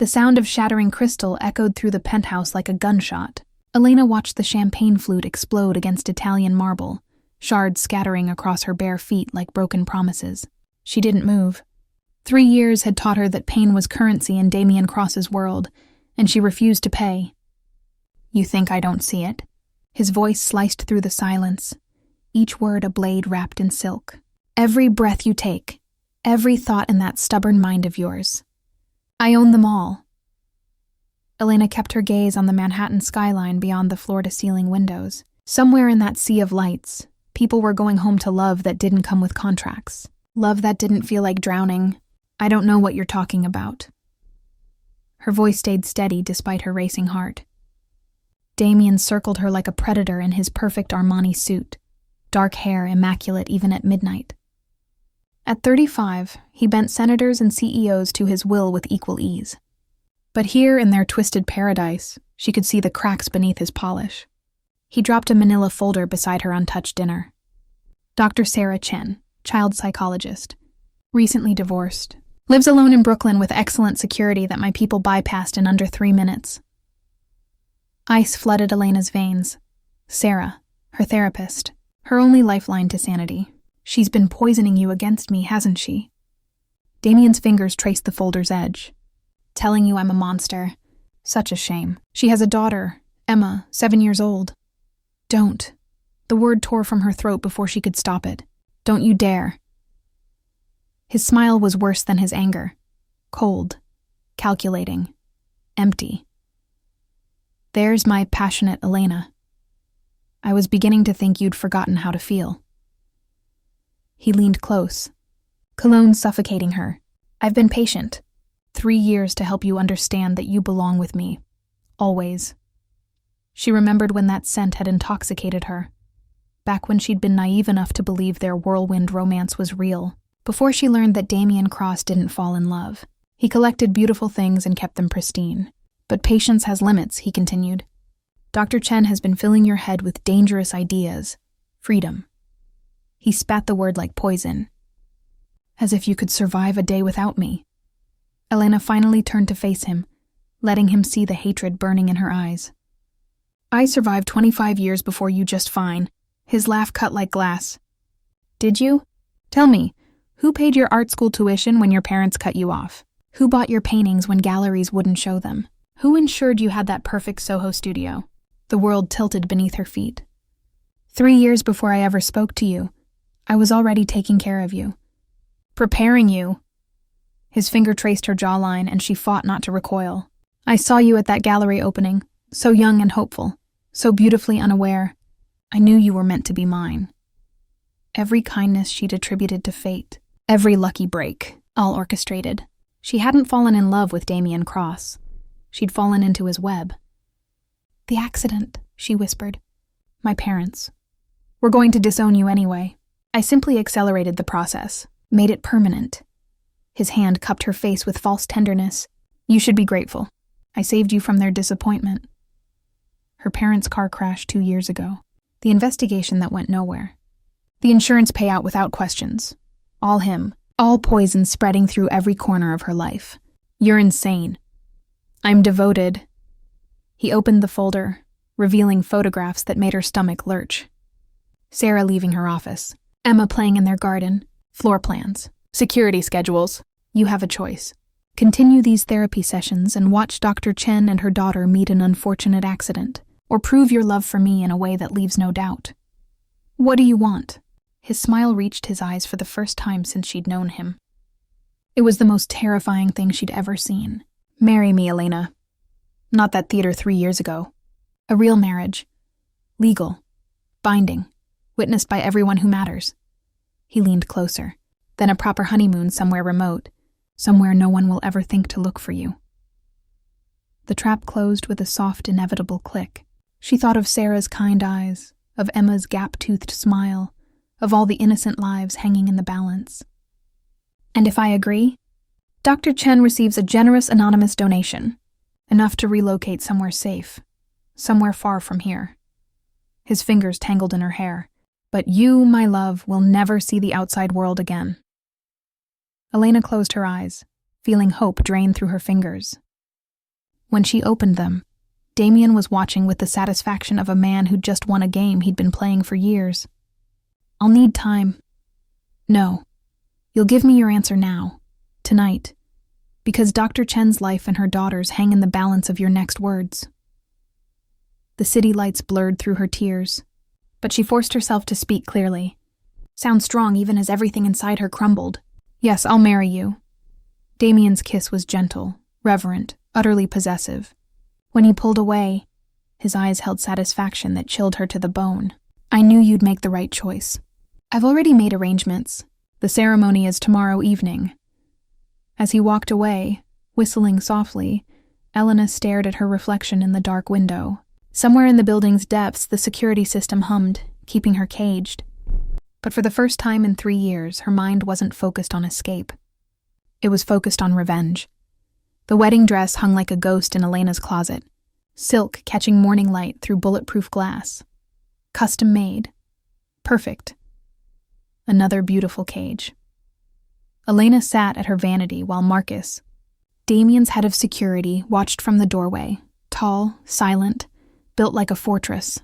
The sound of shattering crystal echoed through the penthouse like a gunshot. Elena watched the champagne flute explode against Italian marble, shards scattering across her bare feet like broken promises. She didn't move. 3 years had taught her that pain was currency in Damian Cross's world, and she refused to pay. "You think I don't see it?" His voice sliced through the silence, each word a blade wrapped in silk. "Every breath you take, every thought in that stubborn mind of yours. I own them all." Elena kept her gaze on the Manhattan skyline beyond the floor-to-ceiling windows. Somewhere in that sea of lights, people were going home to love that didn't come with contracts. Love that didn't feel like drowning. "I don't know what you're talking about." Her voice stayed steady despite her racing heart. Damian circled her like a predator in his perfect Armani suit, dark hair immaculate even at midnight. At 35, he bent senators and CEOs to his will with equal ease. But here in their twisted paradise, she could see the cracks beneath his polish. He dropped a manila folder beside her untouched dinner. Dr. Sarah Chen, child psychologist. Recently divorced. Lives alone in Brooklyn with excellent security that my people bypassed in under 3 minutes. Ice flooded Elena's veins. Sarah, her therapist, her only lifeline to sanity. "She's been poisoning you against me, hasn't she?" Damian's fingers traced the folder's edge. "Telling you I'm a monster. Such a shame. She has a daughter, Emma, 7 years old." "Don't." The word tore from her throat before she could stop it. "Don't you dare." His smile was worse than his anger. Cold, calculating, empty. "There's my passionate Elena. I was beginning to think you'd forgotten how to feel." He leaned close, cologne suffocating her. "I've been patient. 3 years to help you understand that you belong with me. Always." She remembered when that scent had intoxicated her, back when she'd been naive enough to believe their whirlwind romance was real, before she learned that Damian Cross didn't fall in love. He collected beautiful things and kept them pristine. "But patience has limits," he continued. "Dr. Chen has been filling your head with dangerous ideas. Freedom." He spat the word like poison. "As if you could survive a day without me." Elena finally turned to face him, letting him see the hatred burning in her eyes. "I survived 25 years before you just fine." His laugh cut like glass. "Did you? Tell me, who paid your art school tuition when your parents cut you off? Who bought your paintings when galleries wouldn't show them? Who ensured you had that perfect Soho studio?" The world tilted beneath her feet. 3 years before I ever spoke to you, I was already taking care of you. Preparing you. His finger traced her jawline and she fought not to recoil. "I saw you at that gallery opening, so young and hopeful, so beautifully unaware. I knew you were meant to be mine." Every kindness she'd attributed to fate, every lucky break, all orchestrated. She hadn't fallen in love with Damian Cross. She'd fallen into his web. "The accident," she whispered. "My parents. We're going to disown you anyway. I simply accelerated the process, made it permanent." His hand cupped her face with false tenderness. "You should be grateful. I saved you from their disappointment." Her parents' car crashed 2 years ago. The investigation that went nowhere. The insurance payout without questions. All him. All poison spreading through every corner of her life. "You're insane." "I'm devoted." He opened the folder, revealing photographs that made her stomach lurch. Sarah leaving her office. Emma playing in their garden. Floor plans. Security schedules. "You have a choice. Continue these therapy sessions and watch Dr. Chen and her daughter meet an unfortunate accident, or prove your love for me in a way that leaves no doubt. What do you want?" His smile reached his eyes for the first time since she'd known him. It was the most terrifying thing she'd ever seen. "Marry me, Elena. Not that theater 3 years ago. A real marriage. Legal. Binding. Witnessed by everyone who matters." He leaned closer. "Then a proper honeymoon somewhere remote. Somewhere no one will ever think to look for you." The trap closed with a soft, inevitable click. She thought of Sarah's kind eyes, of Emma's gap-toothed smile, of all the innocent lives hanging in the balance. "And if I agree, Dr. Chen receives a generous anonymous donation, enough to relocate somewhere safe, somewhere far from here." His fingers tangled in her hair. "But you, my love, will never see the outside world again." Elena closed her eyes, feeling hope drain through her fingers. When she opened them, Damian was watching with the satisfaction of a man who'd just won a game he'd been playing for years. "I'll need time." "No. You'll give me your answer now. Tonight. Because Dr. Chen's life and her daughter's hang in the balance of your next words." The city lights blurred through her tears, but she forced herself to speak clearly. Sound strong even as everything inside her crumbled. "Yes, I'll marry you." Damian's kiss was gentle, reverent, utterly possessive. When he pulled away, his eyes held satisfaction that chilled her to the bone. "I knew you'd make the right choice. I've already made arrangements. The ceremony is tomorrow evening." As he walked away, whistling softly, Elena stared at her reflection in the dark window. Somewhere in the building's depths, the security system hummed, keeping her caged. But for the first time in 3 years, her mind wasn't focused on escape. It was focused on revenge. The wedding dress hung like a ghost in Elena's closet, silk catching morning light through bulletproof glass. Custom made. Perfect. Another beautiful cage. Elena sat at her vanity while Marcus, Damian's head of security, watched from the doorway, tall, silent, built like a fortress.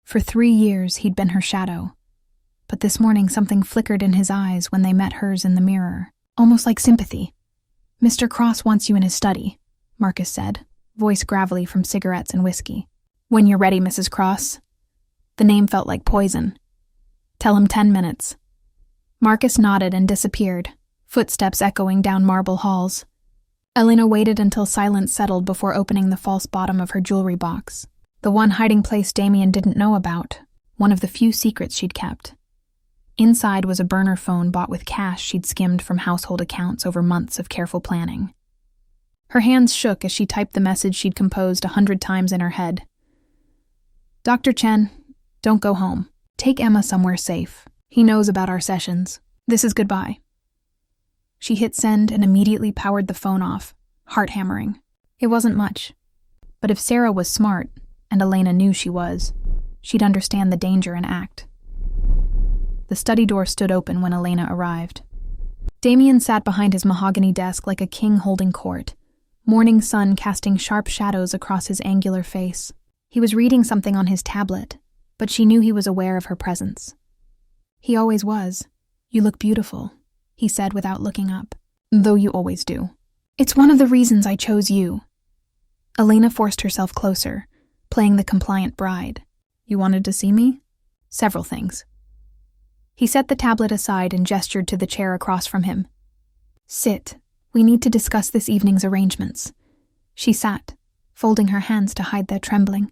For 3 years, he'd been her shadow. But this morning something flickered in his eyes when they met hers in the mirror, almost like sympathy. "Mr. Cross wants you in his study," Marcus said, voice gravelly from cigarettes and whiskey. "When you're ready, Mrs. Cross." The name felt like poison. "Tell him 10 minutes." Marcus nodded and disappeared, footsteps echoing down marble halls. Elena waited until silence settled before opening the false bottom of her jewelry box, the one hiding place Damian didn't know about, one of the few secrets she'd kept. Inside was a burner phone bought with cash she'd skimmed from household accounts over months of careful planning. Her hands shook as she typed the message she'd composed 100 times in her head. "Dr. Chen, don't go home. Take Emma somewhere safe. He knows about our sessions. This is goodbye." She hit send and immediately powered the phone off, heart hammering. It wasn't much. But if Sarah was smart, and Elena knew she was, she'd understand the danger and act. The study door stood open when Elena arrived. Damian sat behind his mahogany desk like a king holding court, morning sun casting sharp shadows across his angular face. He was reading something on his tablet, but she knew he was aware of her presence. "He always was. You look beautiful," he said without looking up. "Though you always do. It's one of the reasons I chose you." Elena forced herself closer, playing the compliant bride. "You wanted to see me?" "Several things." He set the tablet aside and gestured to the chair across from him. "Sit. We need to discuss this evening's arrangements." She sat, folding her hands to hide their trembling.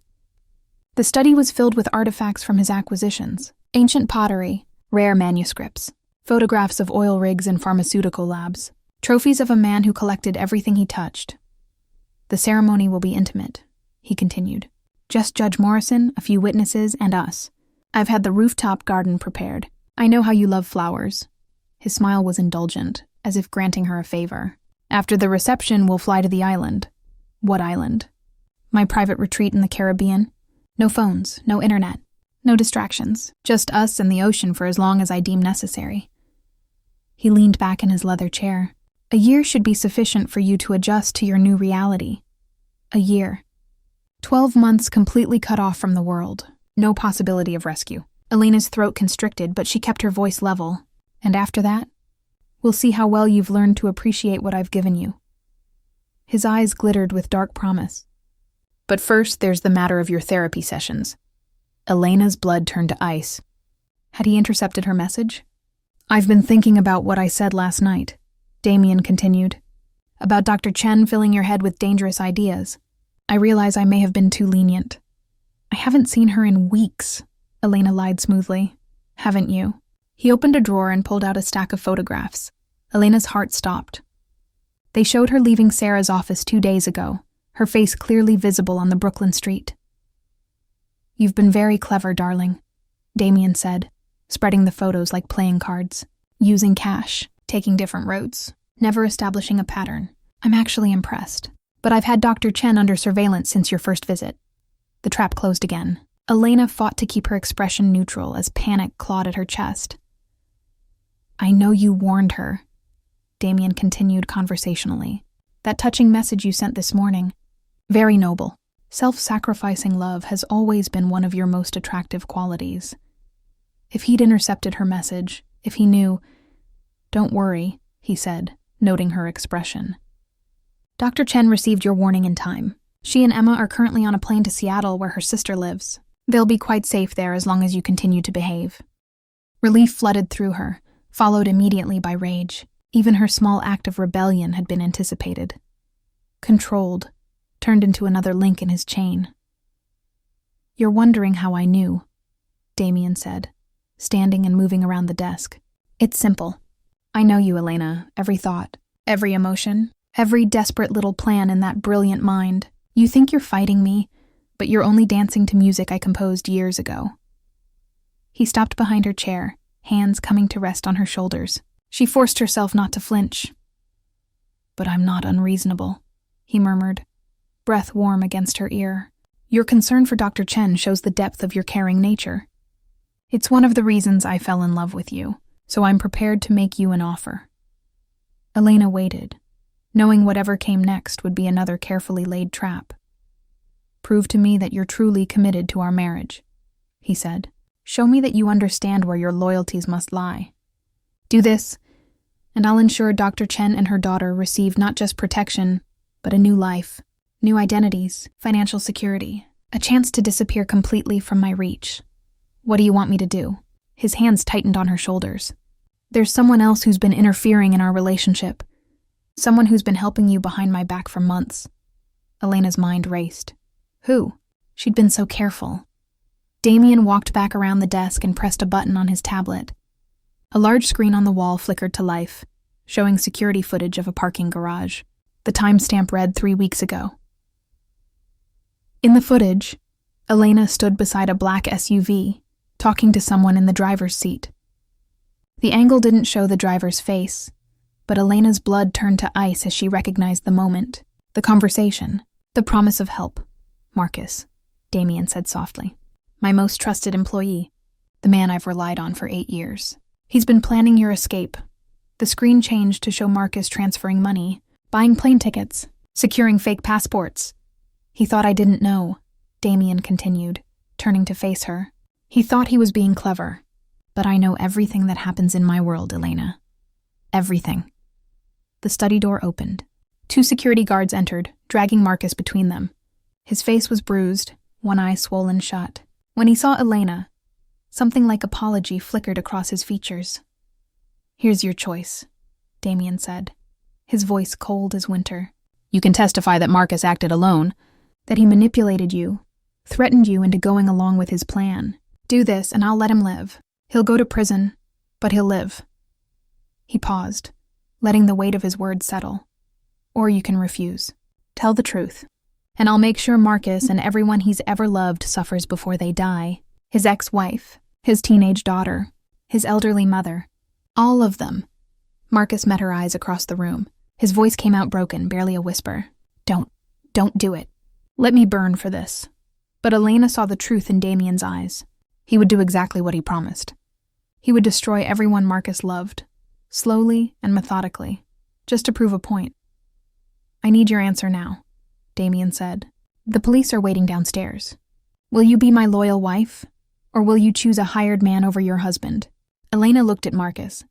The study was filled with artifacts from his acquisitions, ancient pottery, rare manuscripts, photographs of oil rigs and pharmaceutical labs, trophies of a man who collected everything he touched. "The ceremony will be intimate," he continued. "Just Judge Morrison, a few witnesses, and us. I've had the rooftop garden prepared. I know how you love flowers." His smile was indulgent, as if granting her a favor. "After the reception, we'll fly to the island." "What island?" "My private retreat in the Caribbean. No phones, no internet, no distractions. Just us and the ocean for as long as I deem necessary." He leaned back in his leather chair. "A year should be sufficient for you to adjust to your new reality. A year. 12 months completely cut off from the world. No possibility of rescue." Elena's throat constricted, but she kept her voice level. "And after that, we'll see how well you've learned to appreciate what I've given you." His eyes glittered with dark promise. "But first, there's the matter of your therapy sessions." Elena's blood turned to ice. Had he intercepted her message? "I've been thinking about what I said last night," Damian continued. "About Dr. Chen filling your head with dangerous ideas. I realize I may have been too lenient." "I haven't seen her in weeks," Elena lied smoothly. "Haven't you?" He opened a drawer and pulled out a stack of photographs. Elena's heart stopped. They showed her leaving Sarah's office 2 days ago, her face clearly visible on the Brooklyn street. "You've been very clever, darling," Damian said, spreading the photos like playing cards. "Using cash, taking different roads, never establishing a pattern. I'm actually impressed. But I've had Dr. Chen under surveillance since your first visit." The trap closed again. Elena fought to keep her expression neutral as panic clawed at her chest. "I know you warned her," Damian continued conversationally. "That touching message you sent this morning. Very noble. Self-sacrificing love has always been one of your most attractive qualities. If he'd intercepted her message, if he knew— "Don't worry," he said, noting her expression. "Dr. Chen received your warning in time. She and Emma are currently on a plane to Seattle where her sister lives. They'll be quite safe there as long as you continue to behave." Relief flooded through her, followed immediately by rage. Even her small act of rebellion had been anticipated. Controlled, turned into another link in his chain. "You're wondering how I knew," Damian said, standing and moving around the desk. "It's simple. I know you, Elena, every thought, every emotion, every desperate little plan in that brilliant mind. You think you're fighting me, but you're only dancing to music I composed years ago." He stopped behind her chair, hands coming to rest on her shoulders. She forced herself not to flinch. "But I'm not unreasonable," he murmured, breath warm against her ear. "Your concern for Dr. Chen shows the depth of your caring nature. It's one of the reasons I fell in love with you, so I'm prepared to make you an offer." Elena waited, knowing whatever came next would be another carefully laid trap. "Prove to me that you're truly committed to our marriage," he said. "Show me that you understand where your loyalties must lie. Do this, and I'll ensure Dr. Chen and her daughter receive not just protection, but a new life, new identities, financial security, a chance to disappear completely from my reach. What do you want me to do?" His hands tightened on her shoulders. "There's someone else who's been interfering in our relationship. Someone who's been helping you behind my back for months." Elena's mind raced. Who? She'd been so careful. Damian walked back around the desk and pressed a button on his tablet. A large screen on the wall flickered to life, showing security footage of a parking garage. The timestamp read 3 weeks ago. In the footage, Elena stood beside a black SUV, talking to someone in the driver's seat. The angle didn't show the driver's face, but Elena's blood turned to ice as she recognized the moment, the conversation, the promise of help. "Marcus," Damian said softly. "My most trusted employee, the man I've relied on for 8 years. He's been planning your escape." The screen changed to show Marcus transferring money, buying plane tickets, securing fake passports. "He thought I didn't know," Damian continued, turning to face her. "He thought he was being clever. But I know everything that happens in my world, Elena. Everything." The study door opened. 2 security guards entered, dragging Marcus between them. His face was bruised, one eye swollen shut. When he saw Elena, something like apology flickered across his features. "Here's your choice," Damian said, his voice cold as winter. "You can testify that Marcus acted alone, that he manipulated you, threatened you into going along with his plan. Do this and I'll let him live. He'll go to prison, but he'll live." He paused, letting the weight of his words settle. "Or you can refuse. Tell the truth, and I'll make sure Marcus and everyone he's ever loved suffers before they die. His ex-wife, his teenage daughter, his elderly mother. All of them." Marcus met her eyes across the room. His voice came out broken, barely a whisper. Don't do it. Let me burn for this." But Elena saw the truth in Damian's eyes. He would do exactly what he promised. He would destroy everyone Marcus loved, slowly and methodically, just to prove a point. "I need your answer now," Damian said. "The police are waiting downstairs. Will you be my loyal wife, or will you choose a hired man over your husband?" Elena looked at Marcus,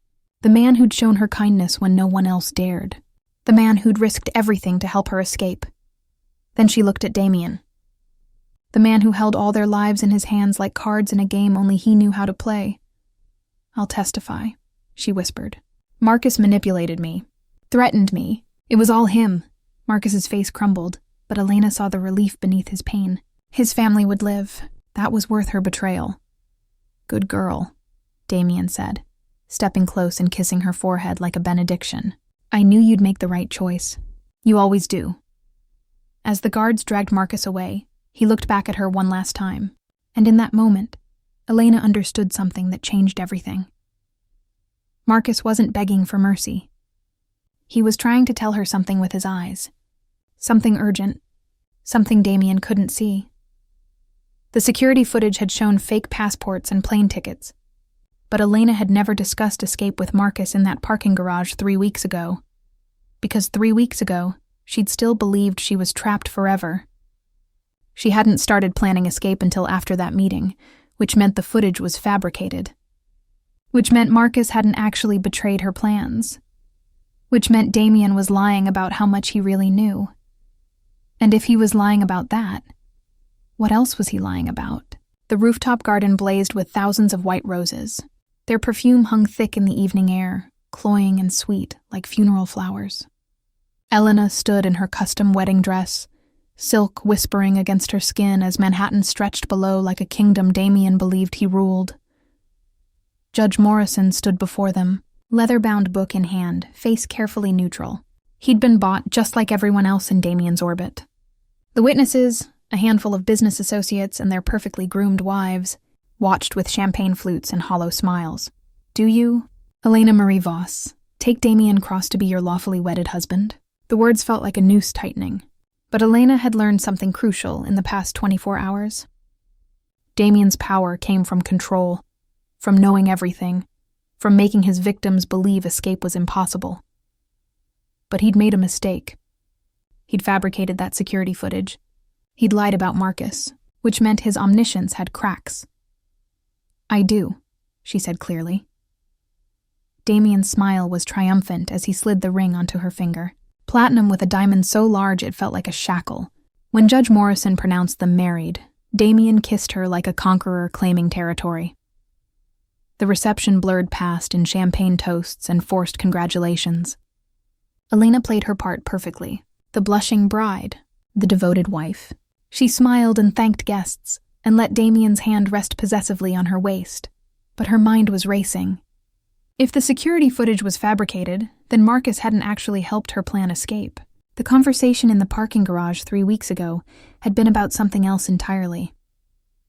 the man who'd shown her kindness when no one else dared, the man who'd risked everything to help her escape. Then she looked at Damian, the man who held all their lives in his hands like cards in a game only he knew how to play. "I'll testify," she whispered. "Marcus manipulated me, threatened me. It was all him." Marcus's face crumbled, but Elena saw the relief beneath his pain. His family would live. That was worth her betrayal. "Good girl," Damian said, stepping close and kissing her forehead like a benediction. "I knew you'd make the right choice. You always do." As the guards dragged Marcus away, he looked back at her one last time, and in that moment, Elena understood something that changed everything. Marcus wasn't begging for mercy. He was trying to tell her something with his eyes. Something urgent. Something Damian couldn't see. The security footage had shown fake passports and plane tickets, but Elena had never discussed escape with Marcus in that parking garage 3 weeks ago. Because 3 weeks ago, she'd still believed she was trapped forever. She hadn't started planning escape until after that meeting, which meant the footage was fabricated. Which meant Marcus hadn't actually betrayed her plans. Which meant Damian was lying about how much he really knew. And if he was lying about that, what else was he lying about? The rooftop garden blazed with thousands of white roses. Their perfume hung thick in the evening air, cloying and sweet like funeral flowers. Elena stood in her custom wedding dress, silk whispering against her skin as Manhattan stretched below like a kingdom Damian believed he ruled. Judge Morrison stood before them, leather-bound book in hand, face carefully neutral. He'd been bought just like everyone else in Damian's orbit. The witnesses, a handful of business associates and their perfectly groomed wives, watched with champagne flutes and hollow smiles. Do you, Elena Marie Voss, take Damian Cross to be your lawfully wedded husband? The words felt like a noose tightening, but Elena had learned something crucial in the past 24 hours. Damian's power came from control, from knowing everything, from making his victims believe escape was impossible. But he'd made a mistake. He'd fabricated that security footage. He'd lied about Marcus, which meant his omniscience had cracks. I do, she said clearly. Damian's smile was triumphant as he slid the ring onto her finger, platinum with a diamond so large it felt like a shackle. When Judge Morrison pronounced them married, Damian kissed her like a conqueror claiming territory. The reception blurred past in champagne toasts and forced congratulations. Elena played her part perfectly, the blushing bride, the devoted wife. She smiled and thanked guests, and let Damian's hand rest possessively on her waist. But her mind was racing. If the security footage was fabricated, then Marcus hadn't actually helped her plan escape. The conversation in the parking garage 3 weeks ago had been about something else entirely.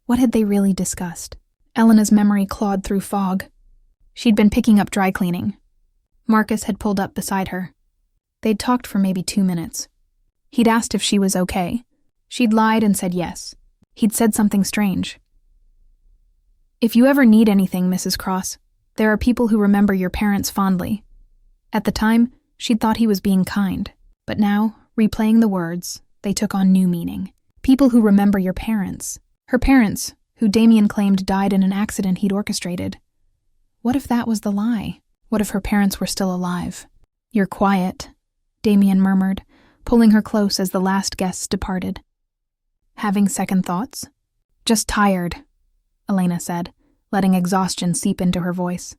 What had they really discussed? Elena's memory clawed through fog. She'd been picking up dry cleaning. Marcus had pulled up beside her. They'd talked for maybe 2 minutes. He'd asked if she was okay. She'd lied and said yes. He'd said something strange. If you ever need anything, Mrs. Cross, there are people who remember your parents fondly. At the time, she'd thought he was being kind, but now, replaying the words, they took on new meaning. People who remember your parents. Her parents, who Damian claimed died in an accident he'd orchestrated. What if that was the lie? What if her parents were still alive? You're quiet, Damian murmured, pulling her close as the last guests departed. Having second thoughts? Just tired, Elena said, letting exhaustion seep into her voice.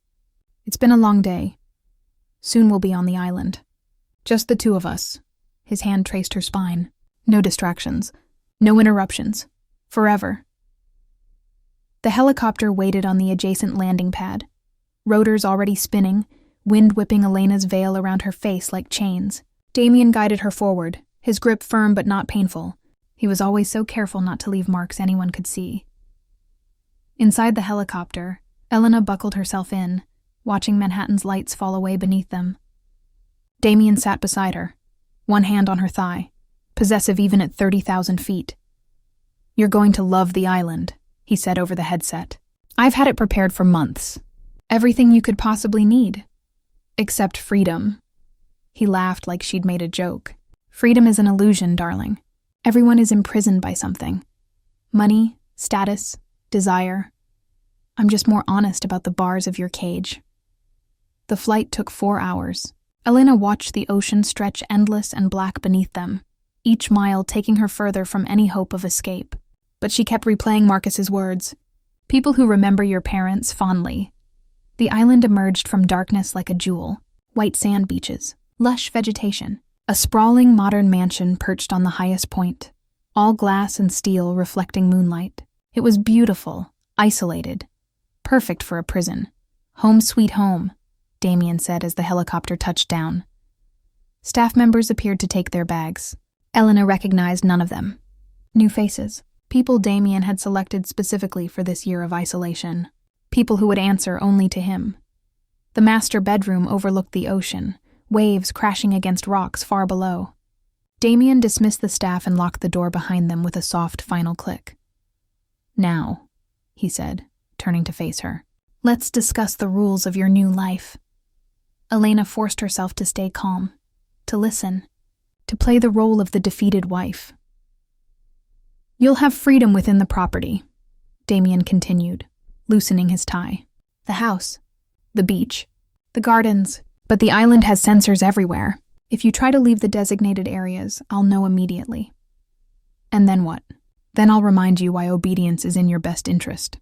It's been a long day. Soon we'll be on the island. Just the two of us. His hand traced her spine. No distractions. No interruptions. Forever. The helicopter waited on the adjacent landing pad. Rotors already spinning, wind whipping Elena's veil around her face like chains. Damian guided her forward, his grip firm but not painful. He was always so careful not to leave marks anyone could see. Inside the helicopter, Elena buckled herself in, watching Manhattan's lights fall away beneath them. Damian sat beside her, one hand on her thigh, possessive even at 30,000 feet. You're going to love the island, he said over the headset. I've had it prepared for months. Everything you could possibly need. Except freedom. He laughed like she'd made a joke. Freedom is an illusion, darling. Everyone is imprisoned by something. Money, status, desire. I'm just more honest about the bars of your cage. The flight took 4 hours. Elena watched the ocean stretch endless and black beneath them, each mile taking her further from any hope of escape. But she kept replaying Marcus's words. People who remember your parents fondly. The island emerged from darkness like a jewel. White sand beaches, lush vegetation. A sprawling modern mansion perched on the highest point, all glass and steel reflecting moonlight. It was beautiful, isolated, perfect for a prison. Home sweet home, Damian said as the helicopter touched down. Staff members appeared to take their bags. Elena recognized none of them. New faces, people Damian had selected specifically for this year of isolation. People who would answer only to him. The master bedroom overlooked the ocean, waves crashing against rocks far below. Damian dismissed the staff and locked the door behind them with a soft final click. Now, he said, turning to face her, let's discuss the rules of your new life. Elena forced herself to stay calm, to listen. to play the role of the defeated wife. "You'll have freedom within the property," Damian continued, loosening his tie. "The house, the beach, the gardens, but the island has sensors everywhere. If you try to leave the designated areas, I'll know immediately. And then what? Then I'll remind you why obedience is in your best interest."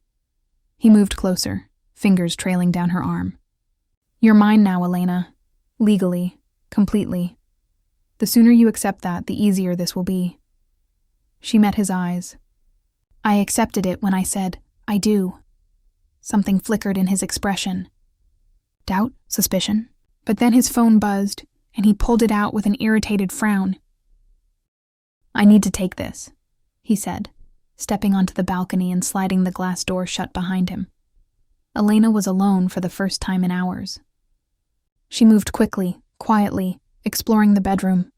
He moved closer, fingers trailing down her arm. "You're mine now, Elena. Legally, completely. The sooner you accept that, the easier this will be." She met his eyes. "I accepted it when I said, 'I do.'" Something flickered in his expression. Doubt? Suspicion? But then his phone buzzed, and he pulled it out with an irritated frown. "I need to take this," he said, stepping onto the balcony and sliding the glass door shut behind him. Elena was alone for the first time in hours. She moved quickly, quietly, exploring the bedroom.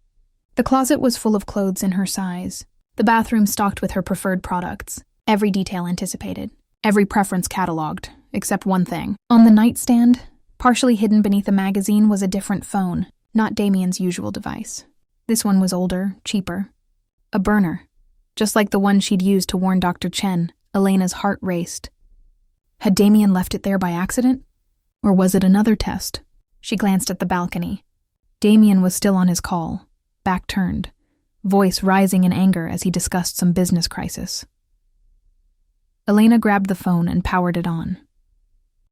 The closet was full of clothes in her size. The bathroom stocked with her preferred products, every detail anticipated, every preference cataloged, except one thing. On the nightstand, partially hidden beneath a magazine, was a different phone, not Damian's usual device. This one was older, cheaper. A burner, just like the one she'd used to warn Dr. Chen. Elena's heart raced. Had Damian left it there by accident? Or was it another test? She glanced at the balcony. Damian was still on his call, back turned, voice rising in anger as he discussed some business crisis. Elena grabbed the phone and powered it on.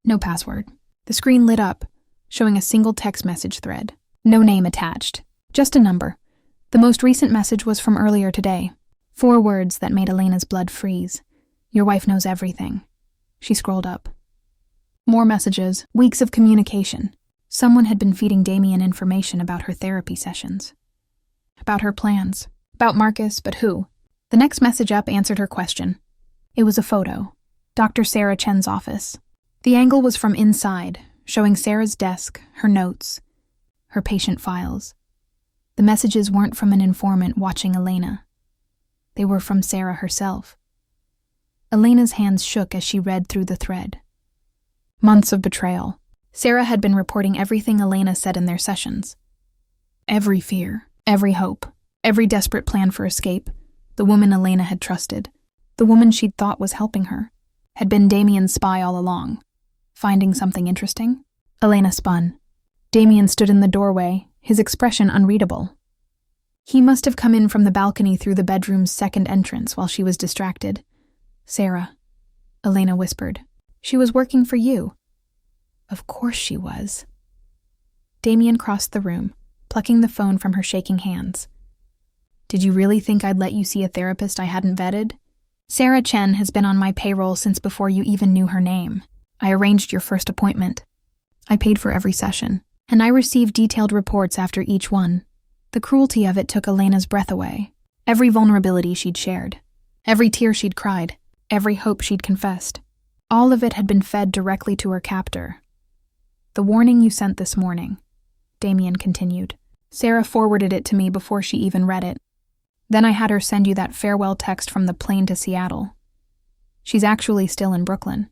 No password. The screen lit up, showing a single text message thread. No name attached, just a number. The most recent message was from earlier today. 4 words that made Elena's blood freeze. "Your wife knows everything." She scrolled up. More messages, weeks of communication. Someone had been feeding Damian information about her therapy sessions. About her plans. About Marcus, but who? The next message up answered her question. It was a photo. Dr. Sarah Chen's office. The angle was from inside, showing Sarah's desk, her notes, her patient files. The messages weren't from an informant watching Elena. They were from Sarah herself. Elena's hands shook as she read through the thread. Months of betrayal. Sarah had been reporting everything Elena said in their sessions. Every fear, every hope, every desperate plan for escape. The woman Elena had trusted, the woman she'd thought was helping her, had been Damian's spy all along. Finding something interesting? Elena spun. Damian stood in the doorway, his expression unreadable. He must have come in from the balcony through the bedroom's second entrance while she was distracted. "Sarah," Elena whispered. "She was working for you." Of course she was. Damian crossed the room, plucking the phone from her shaking hands. "Did you really think I'd let you see a therapist I hadn't vetted? Sarah Chen has been on my payroll since before you even knew her name. I arranged your first appointment. I paid for every session, and I received detailed reports after each one." The cruelty of it took Elena's breath away. Every vulnerability she'd shared, every tear she'd cried, every hope she'd confessed. All of it had been fed directly to her captor. "The warning you sent this morning," Damian continued. "Sarah forwarded it to me before she even read it. Then I had her send you that farewell text from the plane to Seattle. She's actually still in Brooklyn.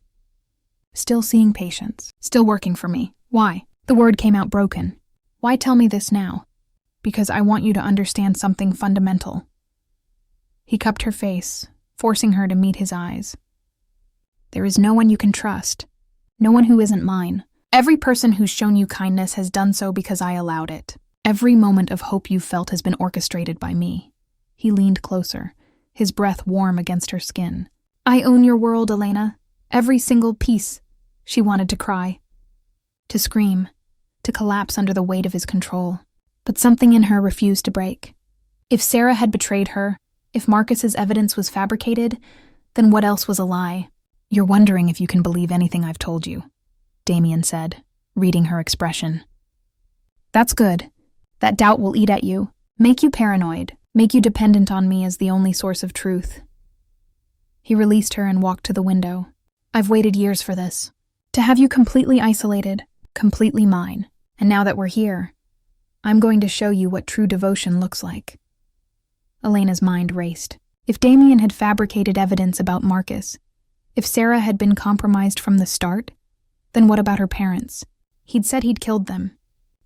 Still seeing patients. Still working for me. Why?" The word came out broken. "Why tell me this now?" "Because I want you to understand something fundamental." He cupped her face, forcing her to meet his eyes. "There is no one you can trust. No one who isn't mine. Every person who's shown you kindness has done so because I allowed it. Every moment of hope you've felt has been orchestrated by me." He leaned closer, his breath warm against her skin. "I own your world, Elena. Every single piece." She wanted to cry, to scream, to collapse under the weight of his control. But something in her refused to break. If Sarah had betrayed her, if Marcus's evidence was fabricated, then what else was a lie? "You're wondering if you can believe anything I've told you," Damian said, reading her expression. "That's good. That doubt will eat at you, make you paranoid, make you dependent on me as the only source of truth." He released her and walked to the window. "I've waited years for this. To have you completely isolated, completely mine. And now that we're here, I'm going to show you what true devotion looks like." Elena's mind raced. If Damian had fabricated evidence about Marcus, if Sarah had been compromised from the start, then what about her parents? He'd said he'd killed them.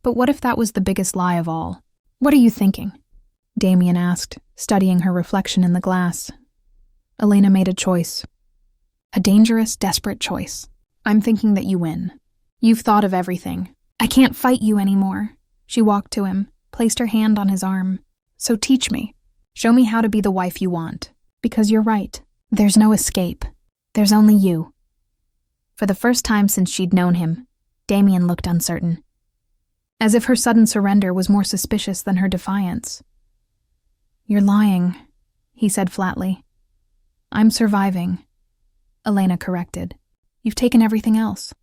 But what if that was the biggest lie of all? "What are you thinking?" Damian asked, studying her reflection in the glass. Elena made a choice. A dangerous, desperate choice. I'm thinking that you win. You've thought of everything. I can't fight you anymore. She walked to him, placed her hand on his arm. So teach me. Show me how to be the wife you want. Because you're right. There's no escape. There's only you. For the first time since she'd known him, Damian looked uncertain. As if her sudden surrender was more suspicious than her defiance. You're lying, he said flatly. I'm surviving. Elena corrected. You've taken everything else.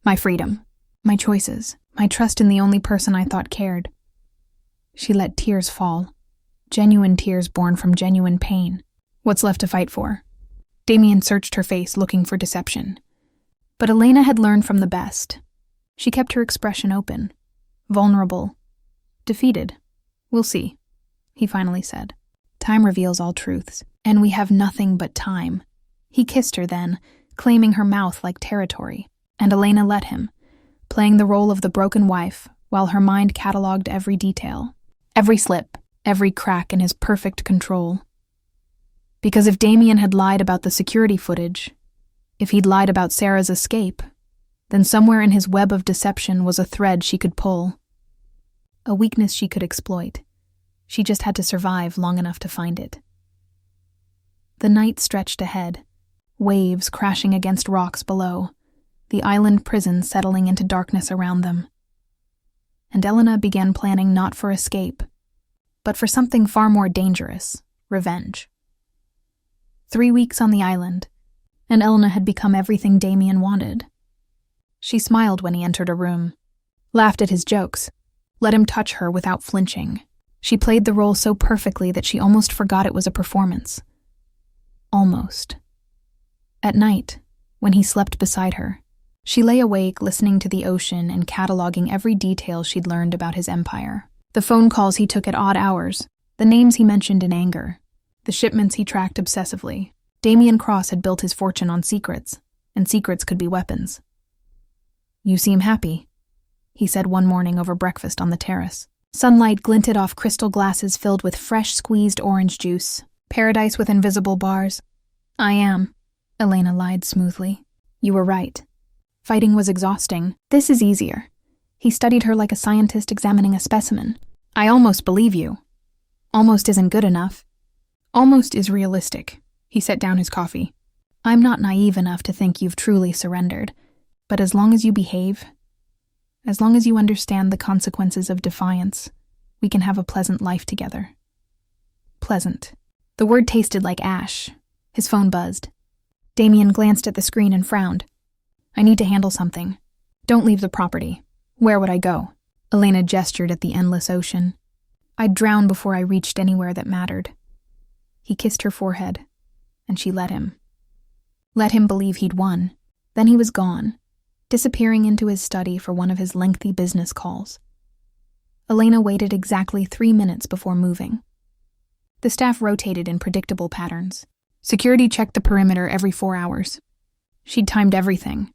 My freedom, my choices, my trust in the only person I thought cared. She let tears fall. Genuine tears born from genuine pain. What's left to fight for? Damian searched her face looking for deception. But Elena had learned from the best. She kept her expression open. Vulnerable. Defeated. We'll see, he finally said. Time reveals all truths, and we have nothing but time. He kissed her then, claiming her mouth like territory, and Elena let him, playing the role of the broken wife while her mind catalogued every detail, every slip, every crack in his perfect control. Because if Damian had lied about the security footage, if he'd lied about Sarah's escape, then somewhere in his web of deception was a thread she could pull. A weakness she could exploit. She just had to survive long enough to find it. The night stretched ahead, waves crashing against rocks below, the island prison settling into darkness around them. And Elena began planning not for escape, but for something far more dangerous, revenge. 3 weeks on the island, and Elena had become everything Damian wanted. She smiled when he entered a room, laughed at his jokes, let him touch her without flinching. She played the role so perfectly that she almost forgot it was a performance. Almost. At night, when he slept beside her, she lay awake listening to the ocean and cataloging every detail she'd learned about his empire. The phone calls he took at odd hours, the names he mentioned in anger, the shipments he tracked obsessively. Damian Cross had built his fortune on secrets, and secrets could be weapons. You seem happy, he said one morning over breakfast on the terrace. Sunlight glinted off crystal glasses filled with fresh squeezed orange juice, paradise with invisible bars. I am, Elena lied smoothly. You were right. Fighting was exhausting. This is easier. He studied her like a scientist examining a specimen. I almost believe you. Almost isn't good enough. Almost is realistic. He set down his coffee. I'm not naive enough to think you've truly surrendered, but as long as you behave, as long as you understand the consequences of defiance, we can have a pleasant life together. Pleasant. The word tasted like ash. His phone buzzed. Damian glanced at the screen and frowned. I need to handle something. Don't leave the property. Where would I go? Elena gestured at the endless ocean. I'd drown before I reached anywhere that mattered. He kissed her forehead, and she let him. Let him believe he'd won. Then he was gone, disappearing into his study for one of his lengthy business calls. Elena waited exactly 3 minutes before moving. The staff rotated in predictable patterns. Security checked the perimeter every 4 hours. She'd timed everything.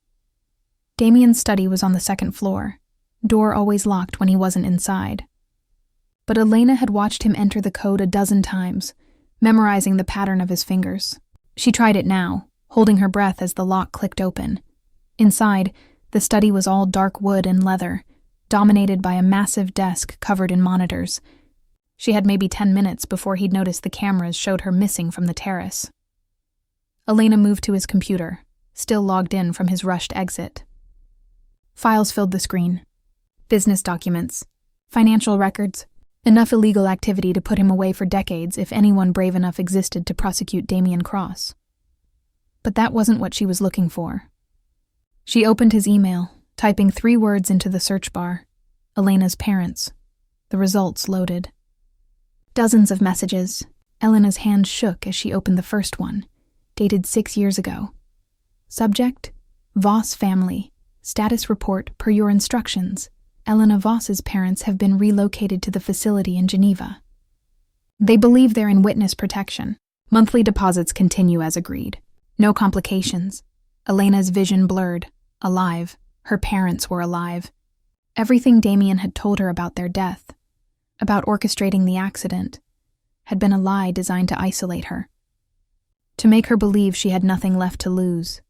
Damian's study was on the second floor, door always locked when he wasn't inside. But Elena had watched him enter the code a dozen times, memorizing the pattern of his fingers. She tried it now, holding her breath as the lock clicked open. Inside, the study was all dark wood and leather, dominated by a massive desk covered in monitors. She had maybe 10 minutes before he'd noticed the cameras showed her missing from the terrace. Elena moved to his computer, still logged in from his rushed exit. Files filled the screen. Business documents, financial records, enough illegal activity to put him away for decades if anyone brave enough existed to prosecute Damian Cross. But that wasn't what she was looking for. She opened his email, typing 3 words into the search bar. Elena's parents. The results loaded. Dozens of messages. Elena's hand shook as she opened the first one, dated 6 years ago. Subject: Voss family. Status report per your instructions. Elena Voss's parents have been relocated to the facility in Geneva. They believe they're in witness protection. Monthly deposits continue as agreed. No complications. Elena's vision blurred. Alive. Her parents were alive. Everything Damian had told her about their death, about orchestrating the accident, had been a lie designed to isolate her, to make her believe she had nothing left to lose.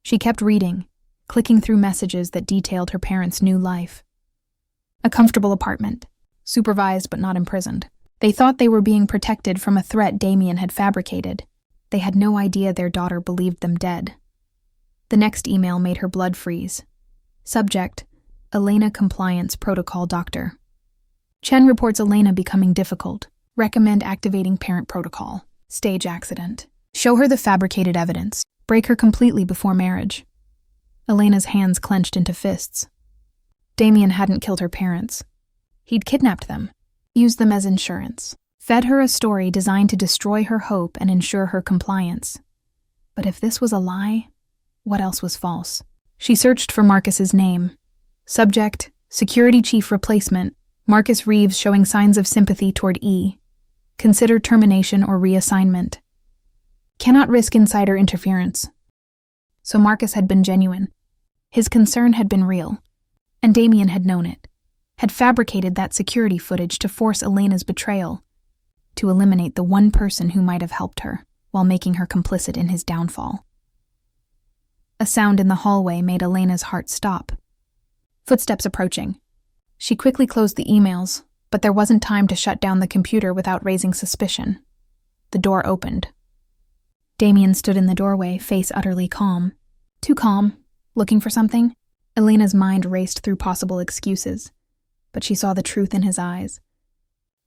She kept reading, clicking through messages that detailed her parents' new life. A comfortable apartment, supervised but not imprisoned. They thought they were being protected from a threat Damian had fabricated. They had no idea their daughter believed them dead. The next email made her blood freeze. Subject: Elena Compliance Protocol Doctor. Chen reports Elena becoming difficult. Recommend activating parent protocol. Stage accident. Show her the fabricated evidence. Break her completely before marriage. Elena's hands clenched into fists. Damian hadn't killed her parents. He'd kidnapped them, used them as insurance, fed her a story designed to destroy her hope and ensure her compliance. But if this was a lie, what else was false? She searched for Marcus's name. Subject: Security Chief Replacement. Marcus Reeves showing signs of sympathy toward E. Consider termination or reassignment. Cannot risk insider interference. So Marcus had been genuine. His concern had been real, and Damian had known it, had fabricated that security footage to force Elena's betrayal, to eliminate the one person who might have helped her, while making her complicit in his downfall. A sound in the hallway made Elena's heart stop. Footsteps approaching. She quickly closed the emails, but there wasn't time to shut down the computer without raising suspicion. The door opened. Damian stood in the doorway, face utterly calm. Too calm. Looking for something? Elena's mind raced through possible excuses, but she saw the truth in his eyes.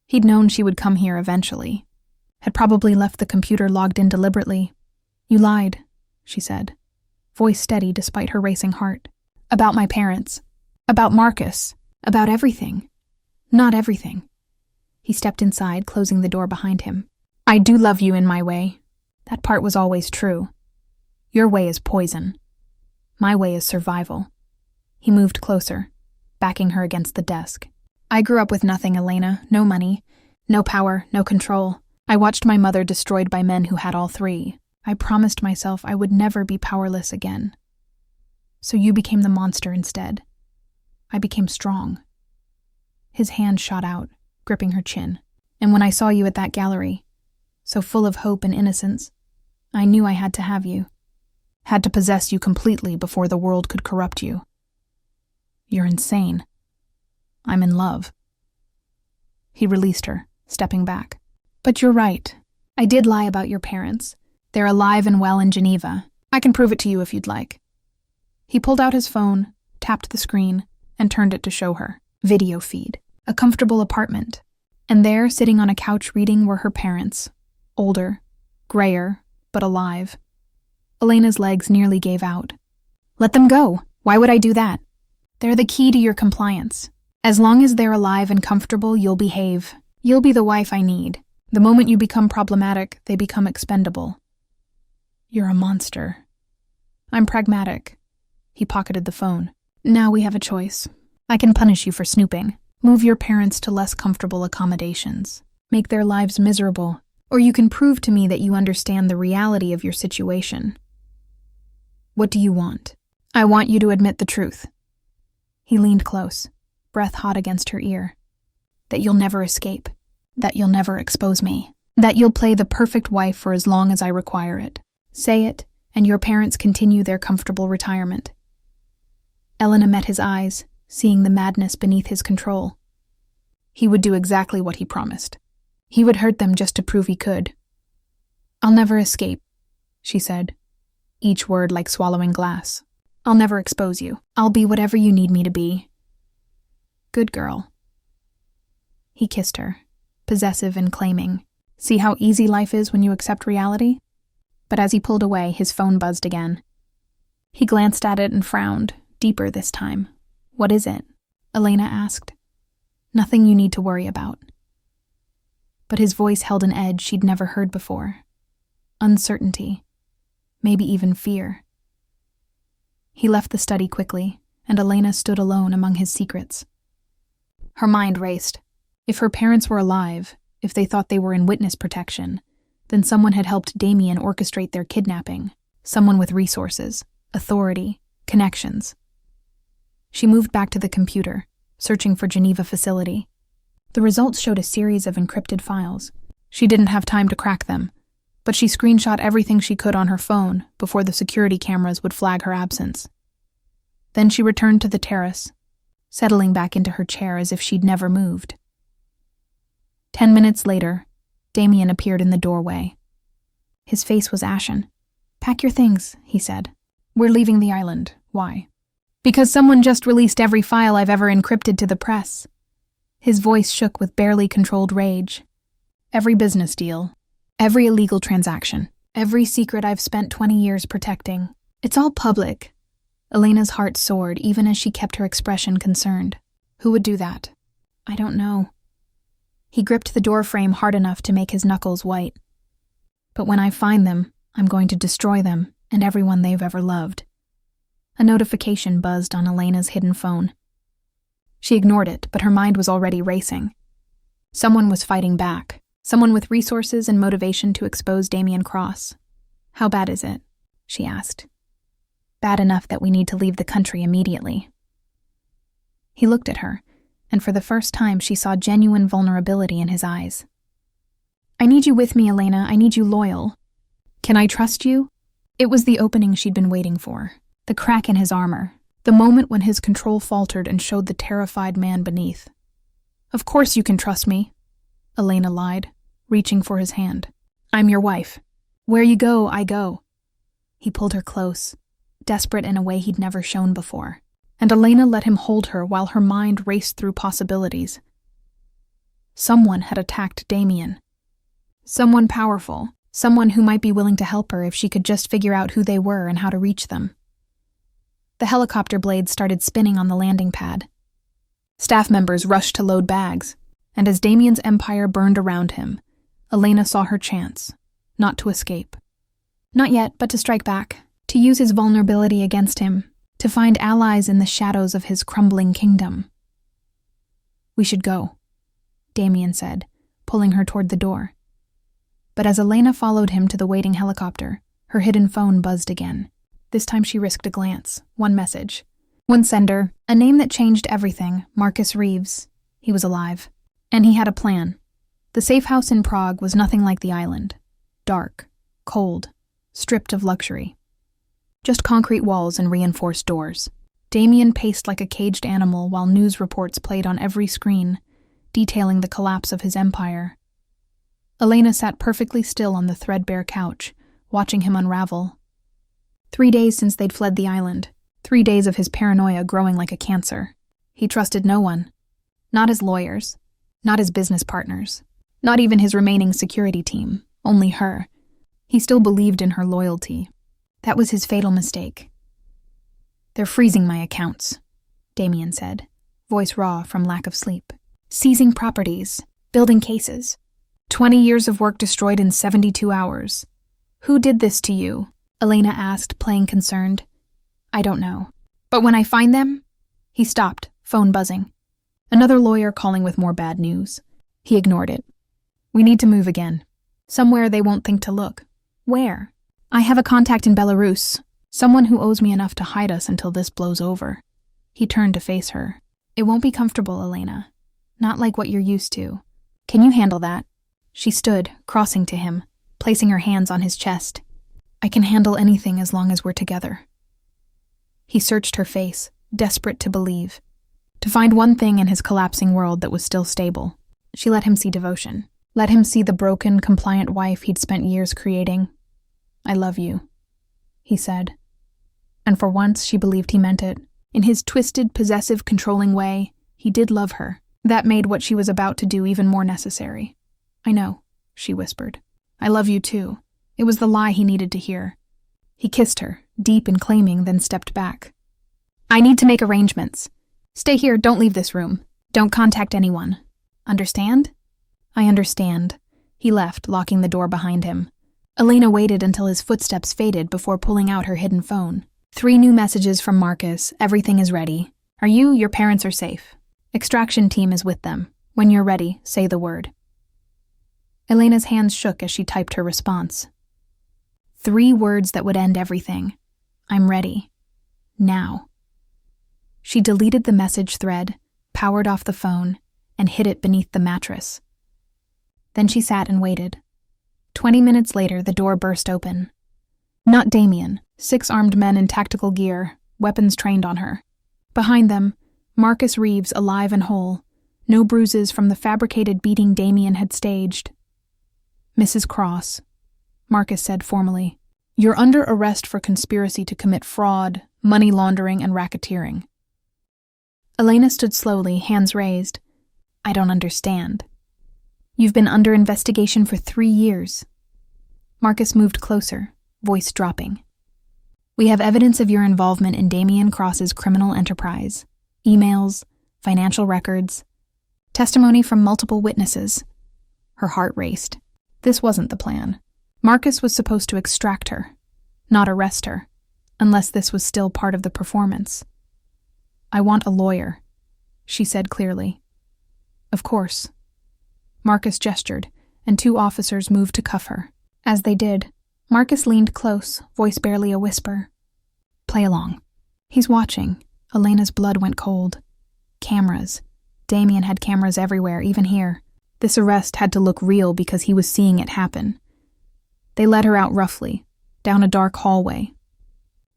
He'd known she would come here eventually. Had probably left the computer logged in deliberately. You lied, she said, voice steady despite her racing heart. About my parents. About Marcus. About everything. Not everything. He stepped inside, closing the door behind him. I do love you in my way. That part was always true. Your way is poison. My way is survival. He moved closer, backing her against the desk. I grew up with nothing, Elena. No money, no power, no control. I watched my mother destroyed by men who had all three. I promised myself I would never be powerless again. So you became the monster instead. I became strong. His hand shot out, gripping her chin. And when I saw you at that gallery, so full of hope and innocence, I knew I had to have you. Had to possess you completely before the world could corrupt you. You're insane. I'm in love. He released her, stepping back. But you're right. I did lie about your parents. They're alive and well in Geneva. I can prove it to you if you'd like. He pulled out his phone, tapped the screen, and turned it to show her. Video feed. A comfortable apartment. And there, sitting on a couch reading, were her parents. Older, grayer, but alive. Elena's legs nearly gave out. Let them go. Why would I do that? They're the key to your compliance. As long as they're alive and comfortable, you'll behave. You'll be the wife I need. The moment you become problematic, they become expendable. You're a monster. I'm pragmatic. He pocketed the phone. Now we have a choice. I can punish you for snooping. Move your parents to less comfortable accommodations. Make their lives miserable. Or you can prove to me that you understand the reality of your situation. What do you want? I want you to admit the truth. He leaned close, breath hot against her ear. That you'll never escape. That you'll never expose me. That you'll play the perfect wife for as long as I require it. Say it, and your parents continue their comfortable retirement. Elena met his eyes, seeing the madness beneath his control. He would do exactly what he promised. He would hurt them just to prove he could. I'll never escape, she said, each word like swallowing glass. I'll never expose you. I'll be whatever you need me to be. Good girl. He kissed her, possessive and claiming. See how easy life is when you accept reality? But as he pulled away, his phone buzzed again. He glanced at it and frowned, deeper this time. What is it? Elena asked. Nothing you need to worry about. But his voice held an edge she'd never heard before. Uncertainty. Maybe even fear. He left the study quickly, and Elena stood alone among his secrets. Her mind raced. If her parents were alive, if they thought they were in witness protection, then someone had helped Damian orchestrate their kidnapping. Someone with resources, authority, connections. She moved back to the computer, searching for Geneva facility. The results showed a series of encrypted files. She didn't have time to crack them, but she screenshot everything she could on her phone before the security cameras would flag her absence. Then she returned to the terrace, settling back into her chair as if she'd never moved. 10 minutes later, Damian appeared in the doorway. His face was ashen. "Pack your things," he said. "We're leaving the island." "Why?" "Because someone just released every file I've ever encrypted to the press." His voice shook with barely controlled rage. "Every business deal, every illegal transaction, every secret I've spent 20 years protecting. It's all public." Elena's heart soared even as she kept her expression concerned. "Who would do that?" "I don't know." He gripped the doorframe hard enough to make his knuckles white. "But when I find them, I'm going to destroy them and everyone they've ever loved." A notification buzzed on Elena's hidden phone. She ignored it, but her mind was already racing. Someone was fighting back. Someone with resources and motivation to expose Damian Cross. "How bad is it?" she asked. "Bad enough that we need to leave the country immediately." He looked at her, and for the first time she saw genuine vulnerability in his eyes. "I need you with me, Elena. I need you loyal." "Can I trust you?" It was the opening she'd been waiting for, the crack in his armor, the moment when his control faltered and showed the terrified man beneath. "Of course you can trust me," Elena lied, reaching for his hand. "I'm your wife. Where you go, I go." He pulled her close, desperate in a way he'd never shown before, and Elena let him hold her while her mind raced through possibilities. Someone had attacked Damian. Someone powerful, someone who might be willing to help her if she could just figure out who they were and how to reach them. The helicopter blades started spinning on the landing pad. Staff members rushed to load bags, and as Damian's empire burned around him, Elena saw her chance, not to escape. Not yet, but to strike back, to use his vulnerability against him, to find allies in the shadows of his crumbling kingdom. "We should go," Damian said, pulling her toward the door. But as Elena followed him to the waiting helicopter, her hidden phone buzzed again. This time she risked a glance, one message. One sender, a name that changed everything, Marcus Reeves. He was alive. And he had a plan. The safe house in Prague was nothing like the island. Dark, cold, stripped of luxury. Just concrete walls and reinforced doors. Damian paced like a caged animal while news reports played on every screen, detailing the collapse of his empire. Elena sat perfectly still on the threadbare couch, watching him unravel. 3 days since they'd fled the island. 3 days of his paranoia growing like a cancer. He trusted no one. Not his lawyers. Not his business partners. Not even his remaining security team. Only her. He still believed in her loyalty. That was his fatal mistake. "They're freezing my accounts," Damian said, voice raw from lack of sleep. "Seizing properties. Building cases. 20 years of work destroyed in 72 hours. Who did this to you?" Elena asked, playing concerned. "I don't know. But when I find them..." He stopped, phone buzzing. Another lawyer calling with more bad news. He ignored it. "We need to move again. Somewhere they won't think to look." "Where?" "I have a contact in Belarus. Someone who owes me enough to hide us until this blows over." He turned to face her. "It won't be comfortable, Elena. Not like what you're used to. Can you handle that?" She stood, crossing to him, placing her hands on his chest. "I can handle anything as long as we're together." He searched her face, desperate to believe, to find one thing in his collapsing world that was still stable. She let him see devotion, let him see the broken, compliant wife he'd spent years creating. "I love you," he said. And for once she believed he meant it. In his twisted, possessive, controlling way, he did love her. That made what she was about to do even more necessary. "I know," she whispered. "I love you too." It was the lie he needed to hear. He kissed her, deep and claiming, then stepped back. "I need to make arrangements. Stay here, don't leave this room. Don't contact anyone. Understand?" "I understand." He left, locking the door behind him. Elena waited until his footsteps faded before pulling out her hidden phone. 3 new messages from Marcus. "Everything is ready. Your parents are safe. Extraction team is with them. When you're ready, say the word." Elena's hands shook as she typed her response. 3 words that would end everything. "I'm ready. Now." She deleted the message thread, powered off the phone, and hid it beneath the mattress. Then she sat and waited. 20 minutes later, the door burst open. Not Damian, 6 armed men in tactical gear, weapons trained on her. Behind them, Marcus Reeves alive and whole, no bruises from the fabricated beating Damian had staged. "Mrs. Cross," Marcus said formally, "you're under arrest for conspiracy to commit fraud, money laundering, and racketeering." Elena stood slowly, hands raised. "I don't understand." "You've been under investigation for 3 years." Marcus moved closer, voice dropping. "We have evidence of your involvement in Damian Cross's criminal enterprise. Emails, financial records, testimony from multiple witnesses." Her heart raced. This wasn't the plan. Marcus was supposed to extract her, not arrest her, unless this was still part of the performance. "I want a lawyer," she said clearly. "Of course." Marcus gestured, and 2 officers moved to cuff her. As they did, Marcus leaned close, voice barely a whisper. "Play along." He's watching. Elena's blood went cold. Cameras. Damian had cameras everywhere, even here. This arrest had to look real because he was seeing it happen. They led her out roughly, down a dark hallway.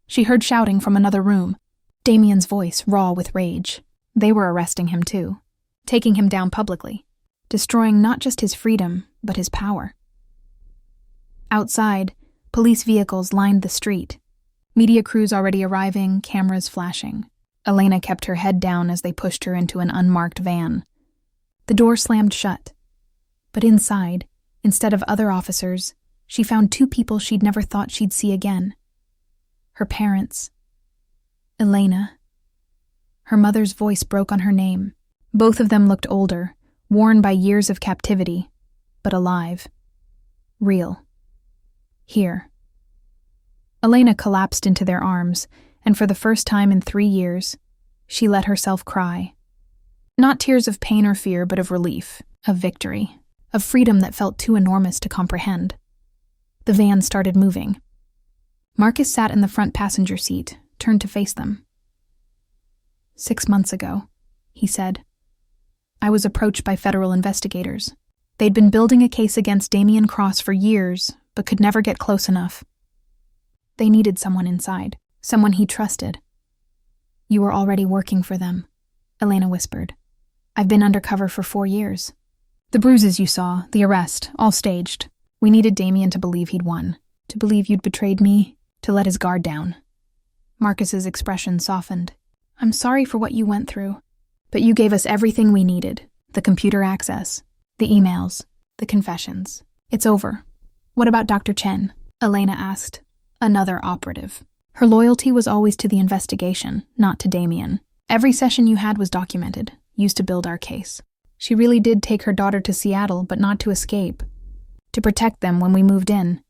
She heard shouting from another room, Damian's voice raw with rage. They were arresting him too, taking him down publicly, destroying not just his freedom, but his power. Outside, police vehicles lined the street. Media crews already arriving, cameras flashing. Elena kept her head down as they pushed her into an unmarked van. The door slammed shut. But inside, instead of other officers, she found 2 people she'd never thought she'd see again. Her parents. Elena. Her mother's voice broke on her name. Both of them looked older, worn by years of captivity, but alive. Real. Here. Elena collapsed into their arms, and for the first time in 3 years, she let herself cry. Not tears of pain or fear, but of relief, of victory, of freedom that felt too enormous to comprehend. The van started moving. Marcus sat in the front passenger seat, turned to face them. 6 months ago, he said, I was approached by federal investigators. They'd been building a case against Damian Cross for years, but could never get close enough. They needed someone inside, someone he trusted. You were already working for them, Elena whispered. I've been undercover for 4 years. The bruises you saw, the arrest, all staged. We needed Damian to believe he'd won, to believe you'd betrayed me, to let his guard down. Marcus's expression softened. I'm sorry for what you went through, but you gave us everything we needed. The computer access, the emails, the confessions. It's over. What about Dr. Chen? Elena asked. Another operative. Her loyalty was always to the investigation, not to Damian. Every session you had was documented, used to build our case. She really did take her daughter to Seattle, but not to escape. To protect them when we moved in.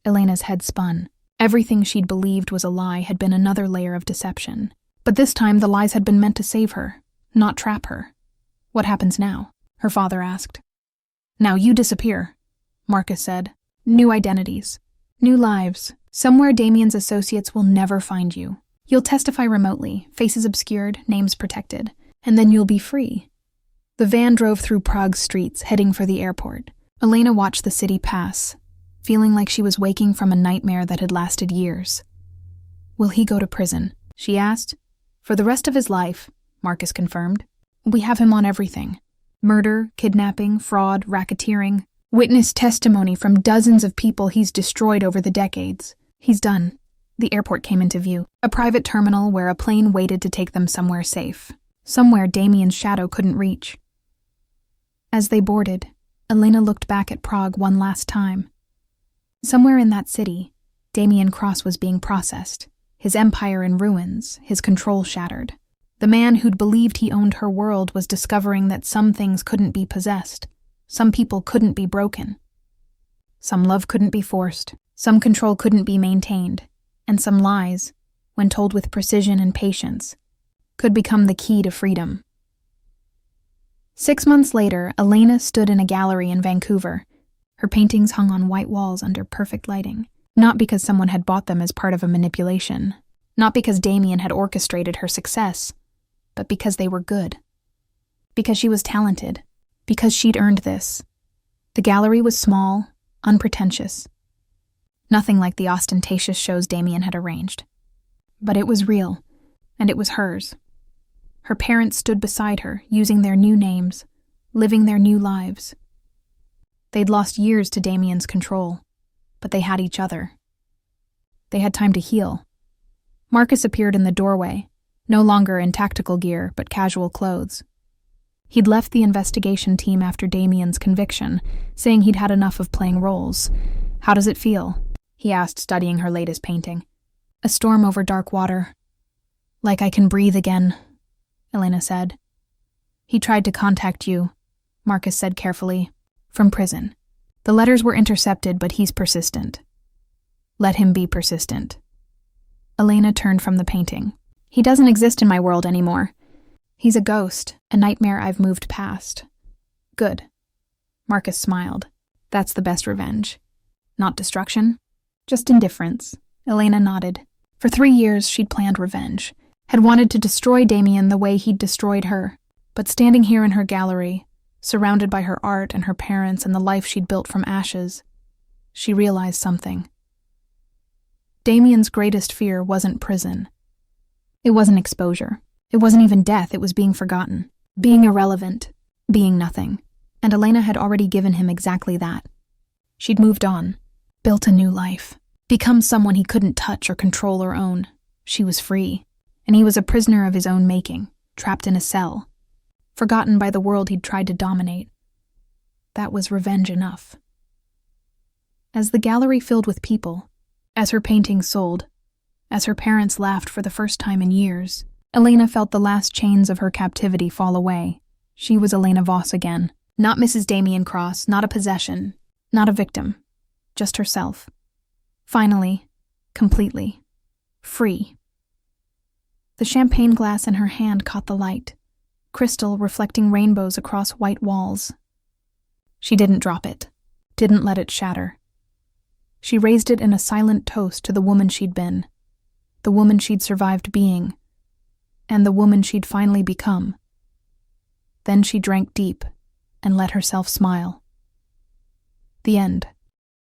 Elena's head spun. Everything she'd believed was a lie had been another layer of deception. But this time the lies had been meant to save her, not trap her. What happens now? Her father asked. Now you disappear, Marcus said. New identities. New lives. Somewhere Damian's associates will never find you. You'll testify remotely, faces obscured, names protected, and then you'll be free. The van drove through Prague's streets, heading for the airport. Elena watched the city pass, feeling like she was waking from a nightmare that had lasted years. Will he go to prison? She asked. For the rest of his life, Marcus confirmed. We have him on everything. Murder, kidnapping, fraud, racketeering. Witness testimony from dozens of people he's destroyed over the decades. He's done. The airport came into view. A private terminal where a plane waited to take them somewhere safe. Somewhere Damian's shadow couldn't reach. As they boarded, Elena looked back at Prague one last time. Somewhere in that city, Damian Cross was being processed. His empire in ruins, his control shattered. The man who'd believed he owned her world was discovering that some things couldn't be possessed. Some people couldn't be broken. Some love couldn't be forced. Some control couldn't be maintained. And some lies, when told with precision and patience, could become the key to freedom. 6 months later, Elena stood in a gallery in Vancouver. Her paintings hung on white walls under perfect lighting. Not because someone had bought them as part of a manipulation. Not because Damian had orchestrated her success. But because they were good. Because she was talented. Because she'd earned this. The gallery was small, unpretentious. Nothing like the ostentatious shows Damian had arranged. But it was real, and it was hers. Her parents stood beside her, using their new names, living their new lives. They'd lost years to Damian's control, but they had each other. They had time to heal. Marcus appeared in the doorway, no longer in tactical gear, but casual clothes. He'd left the investigation team after Damian's conviction, saying he'd had enough of playing roles. "How does it feel?" he asked, studying her latest painting. "A storm over dark water. Like I can breathe again," Elena said. "He tried to contact you," Marcus said carefully. "From prison. The letters were intercepted, but he's persistent. Let him be persistent." Elena turned from the painting. "He doesn't exist in my world anymore. He's a ghost, a nightmare I've moved past." "Good." Marcus smiled. "That's the best revenge. Not destruction, just indifference." Elena nodded. For 3 years, she'd planned revenge, had wanted to destroy Damian the way he'd destroyed her. But standing here in her gallery, surrounded by her art and her parents and the life she'd built from ashes, she realized something. Damian's greatest fear wasn't prison. It wasn't exposure. It wasn't even death. It was being forgotten, being irrelevant, being nothing. And Elena had already given him exactly that. She'd moved on, built a new life, become someone he couldn't touch or control or own. She was free, and he was a prisoner of his own making, trapped in a cell, forgotten by the world he'd tried to dominate. That was revenge enough. As the gallery filled with people, as her paintings sold, as her parents laughed for the first time in years, Elena felt the last chains of her captivity fall away. She was Elena Voss again. Not Mrs. Damian Cross, not a possession, not a victim, just herself. Finally, completely, free. The champagne glass in her hand caught the light, crystal reflecting rainbows across white walls. She didn't drop it, didn't let it shatter. She raised it in a silent toast to the woman she'd been, the woman she'd survived being, and the woman she'd finally become. Then she drank deep and let herself smile. The end.